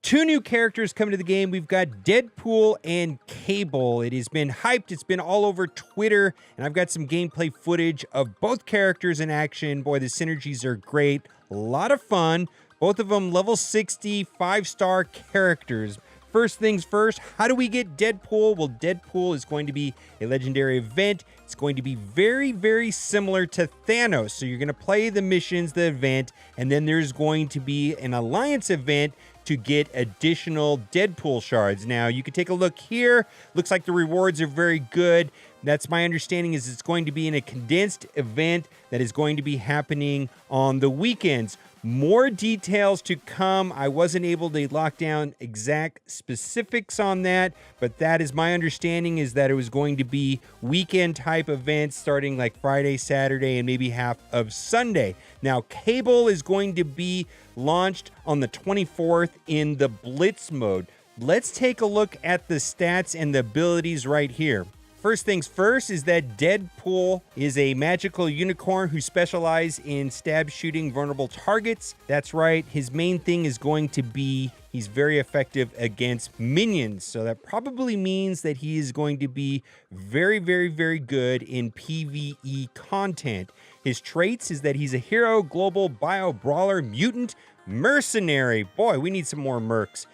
Two new characters coming to the game. We've got Deadpool and Cable. It has been hyped. It's been all over Twitter, and I've got some gameplay footage of both characters in action. Boy, the synergies are great. A lot of fun. Both of them level 60, 5-star characters. First things first, how do we get Deadpool? Well, Deadpool is going to be a legendary event. It's going to be very, very similar to Thanos. So you're going to play the missions, the event, and then there's going to be an alliance event to get additional Deadpool shards. Now, you can take a look here. Looks like the rewards are very good. That's my understanding, is it's going to be in a condensed event that is going to be happening on the weekends. More details to come. I wasn't able to lock down exact specifics on that, but that is my understanding, is that it was going to be weekend type events starting like Friday, Saturday, and maybe half of Sunday. Now, Cable is going to be launched on the 24th in the Blitz mode. Let's take a look at the stats and the abilities right here. First things first is that Deadpool is a magical unicorn who specializes in stab shooting vulnerable targets. That's right. His main thing is going to be he's very effective against minions. So that probably means that he is going to be very, very, very good in PvE content. His traits is that he's a hero, global, bio, brawler, mutant, mercenary. Boy, we need some more mercs.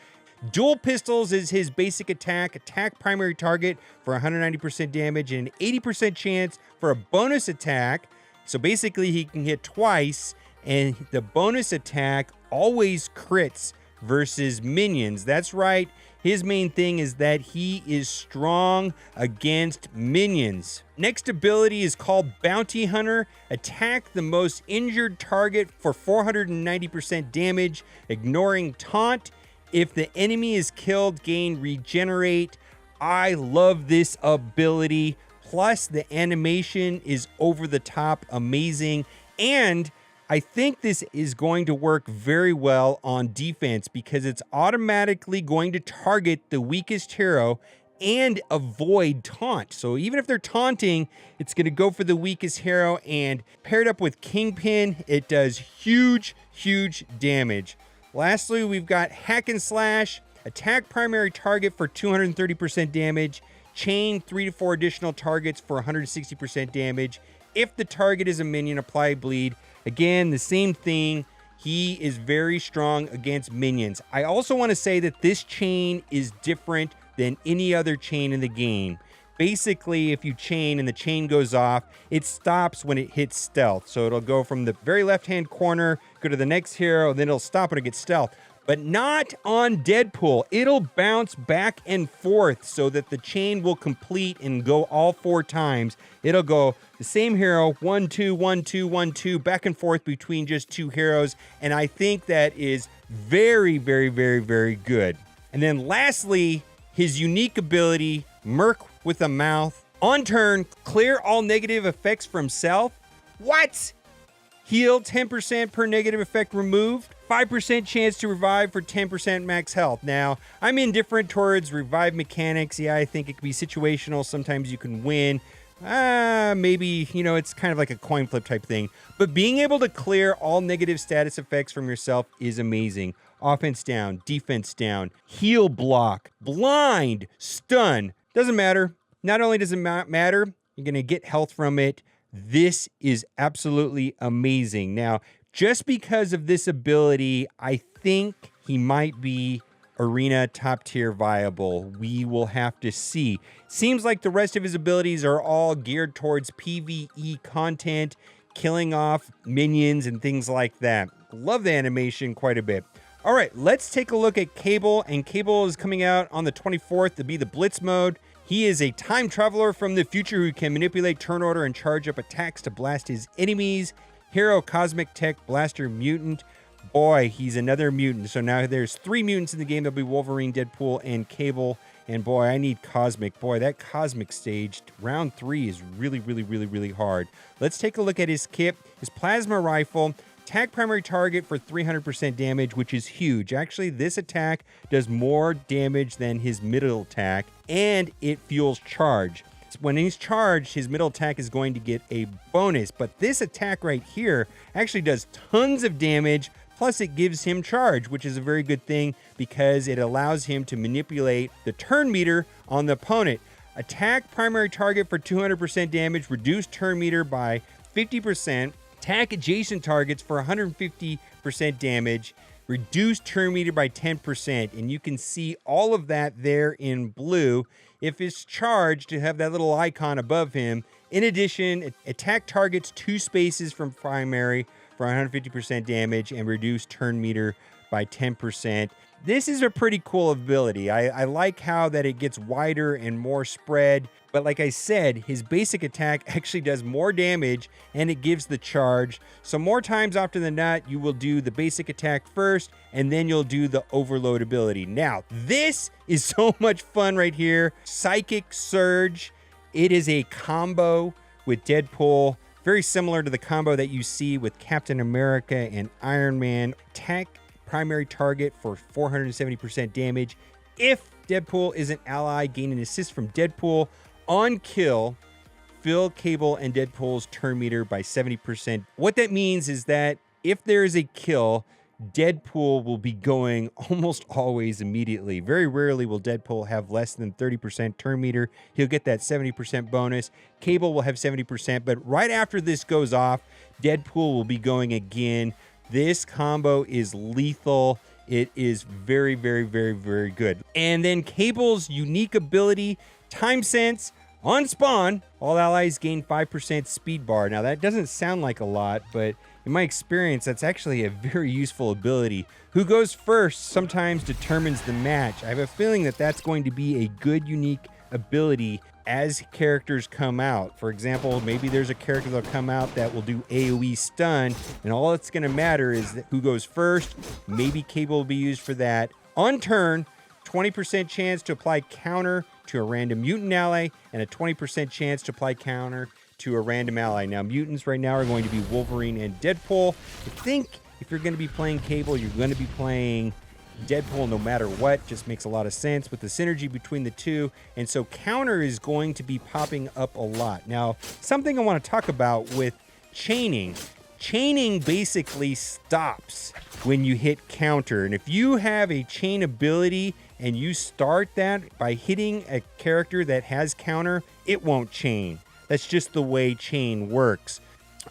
Dual pistols is his basic attack. Attack primary target for 190% damage and an 80% chance for a bonus attack. So basically he can hit twice, and the bonus attack always crits versus minions. That's right. His main thing is that he is strong against minions. Next ability is called Bounty Hunter. Attack the most injured target for 490% damage, ignoring taunt. If the enemy is killed, gain regenerate. I love this ability. Plus, the animation is over the top amazing. And I think this is going to work very well on defense, because it's automatically going to target the weakest hero and avoid taunt. So even if they're taunting, it's going to go for the weakest hero. And paired up with Kingpin, it does huge, huge damage. Lastly, we've got Hack and Slash. Attack primary target for 230% damage. Chain 3 to 4 additional targets for 160% damage. If the target is a minion, apply bleed. Again, the same thing. He is very strong against minions. I also want to say that this chain is different than any other chain in the game. Basically, if you chain and the chain goes off, it stops when it hits stealth. So it'll go from the very left-hand corner, go to the next hero, then it'll stop when it gets stealth. But not on Deadpool. It'll bounce back and forth so that the chain will complete and go all 4 times. It'll go the same hero, 1, 2, 1, 2, 1, 2, back and forth between just 2 heroes. And I think that is very, very, very, very good. And then lastly, his unique ability, Merc with a Mouth. On turn, clear all negative effects from self. What? Heal 10% per negative effect removed. 5% chance to revive for 10% max health. Now, I'm indifferent towards revive mechanics. Yeah, I think it can be situational. Sometimes you can win. Maybe, it's kind of like a coin flip type thing. But being able to clear all negative status effects from yourself is amazing. Offense down, defense down, heal block, blind, stun. Doesn't matter. Not only does it matter, you're going to get health from it. This is absolutely amazing. Now, just because of this ability, I think he might be arena top tier viable. We will have to see. Seems like the rest of his abilities are all geared towards PvE content, killing off minions and things like that. Love the animation quite a bit. All right, let's take a look at Cable. And Cable is coming out on the 24th to be the Blitz mode. He is a time traveler from the future who can manipulate turn order and charge up attacks to blast his enemies. Hero, Cosmic Tech, Blaster, Mutant. Boy, he's another mutant. So now there's 3 mutants in the game. There'll be Wolverine, Deadpool, and Cable. And boy, I need Cosmic. Boy, that Cosmic stage, round 3 is really, really, really, really hard. Let's take a look at his kit. His plasma rifle. Attack primary target for 300% damage, which is huge. Actually, this attack does more damage than his middle attack, and it fuels charge. When he's charged, his middle attack is going to get a bonus, but this attack right here actually does tons of damage, plus it gives him charge, which is a very good thing because it allows him to manipulate the turn meter on the opponent. Attack primary target for 200% damage, reduce turn meter by 50%, attack adjacent targets for 150% damage, reduce turn meter by 10%, and you can see all of that there in blue. If it's charged, to have that little icon above him. In addition, attack targets 2 spaces from primary for 150% damage and reduce turn meter by 10%. This is a pretty cool ability. I like how that it gets wider and more spread. But like I said, his basic attack actually does more damage and it gives the charge. So more times often than not, you will do the basic attack first and then you'll do the overload ability. Now, this is so much fun right here. Psychic Surge. It is a combo with Deadpool. Very similar to the combo that you see with Captain America and Iron Man. Attack primary target for 470% damage. If Deadpool is an ally, gain an assist from Deadpool. On kill, fill Cable and Deadpool's turn meter by 70%. What that means is that if there is a kill, Deadpool will be going almost always immediately. Very rarely will Deadpool have less than 30% turn meter. He'll get that 70% bonus. Cable will have 70%, but right after this goes off, Deadpool will be going again. This combo is lethal. It is very, very, very, very good. And then Cable's unique ability, Time Sense. On spawn, all allies gain 5% speed bar. Now that doesn't sound like a lot, but in my experience, that's actually a very useful ability. Who goes first sometimes determines the match. I have a feeling that that's going to be a good, unique ability as characters come out. For example, maybe there's a character that'll come out that will do AoE stun, and all that's going to matter is who goes first. Maybe Cable will be used for that. On turn, 20% chance to apply counter to a random mutant ally, and a 20% chance to apply counter to a random ally. Now, mutants right now are going to be Wolverine and Deadpool. I think if you're going to be playing Cable, you're going to be playing Deadpool no matter what. Just makes a lot of sense with the synergy between the two. And so counter is going to be popping up a lot. Now, something I want to talk about with chaining. Chaining basically stops when you hit counter. And if you have a chain ability and you start that by hitting a character that has counter, it won't chain. That's just the way chain works.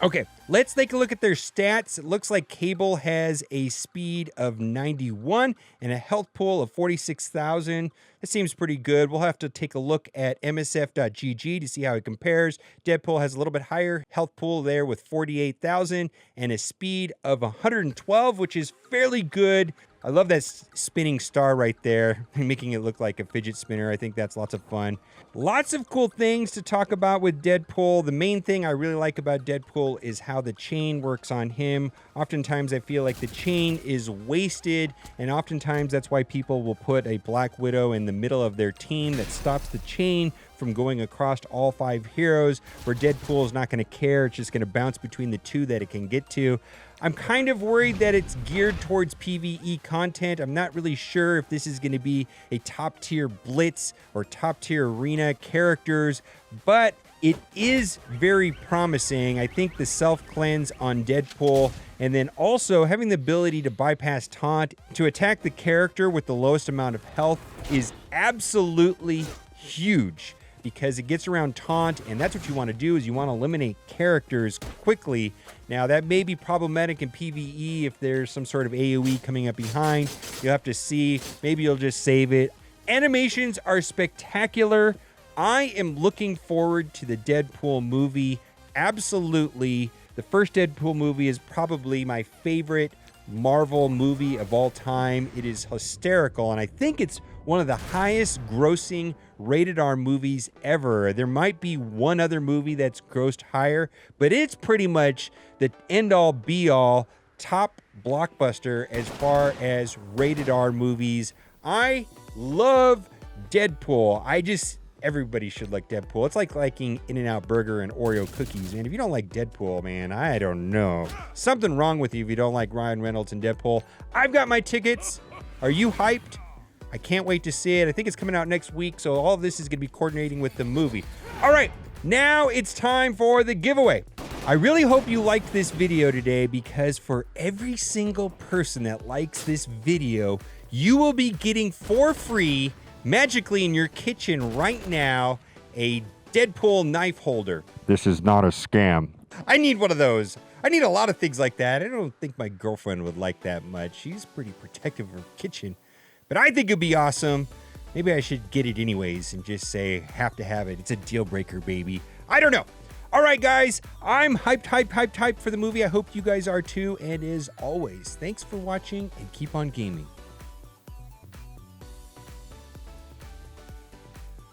Okay, let's take a look at their stats. It looks like Cable has a speed of 91 and a health pool of 46,000. That seems pretty good. We'll have to take a look at MSF.gg to see how it compares. Deadpool has a little bit higher health pool there with 48,000 and a speed of 112, which is fairly good. I love that spinning star right there, making it look like a fidget spinner. I think that's lots of fun. Lots of cool things to talk about with Deadpool. The main thing I really like about Deadpool is how the chain works on him. Oftentimes I feel like the chain is wasted, and oftentimes that's why people will put a Black Widow in the middle of their team that stops the chain from going across all 5 heroes, where Deadpool is not going to care. It's just going to bounce between the 2 that it can get to. I'm kind of worried that it's geared towards PvE content. I'm not really sure if this is going to be a top tier Blitz or top tier arena characters, but it is very promising. I think the self-cleanse on Deadpool, and then also having the ability to bypass taunt to attack the character with the lowest amount of health is absolutely huge, because it gets around taunt, and that's what you want to do, is you want to eliminate characters quickly. Now, that may be problematic in PvE if there's some sort of AoE coming up behind. You'll have to see. Maybe you'll just save it. Animations are spectacular. I am looking forward to the Deadpool movie. Absolutely. The first Deadpool movie is probably my favorite Marvel movie of all time. It is hysterical, and I think it's one of the highest grossing rated R movies ever. There might be one other movie that's grossed higher, but it's pretty much the end-all be-all top blockbuster as far as rated R movies. I love Deadpool. Everybody should like Deadpool. It's like liking In-N-Out Burger and Oreo cookies, man. If you don't like Deadpool, man, I don't know. Something wrong with you if you don't like Ryan Reynolds and Deadpool. I've got my tickets. Are you hyped? I can't wait to see it. I think it's coming out next week, so all of this is going to be coordinating with the movie. All right, now it's time for the giveaway. I really hope you liked this video today, because for every single person that likes this video, you will be getting for free, magically in your kitchen right now, a Deadpool knife holder. This is not a scam. I need one of those. I need a lot of things like that. I don't think my girlfriend would like that much. She's pretty protective of her kitchen. But I think it'd be awesome. Maybe I should get it anyways and just say, have to have it. It's a deal breaker, baby. I don't know. All right, guys, I'm hyped for the movie. I hope you guys are too. And as always, thanks for watching and keep on gaming.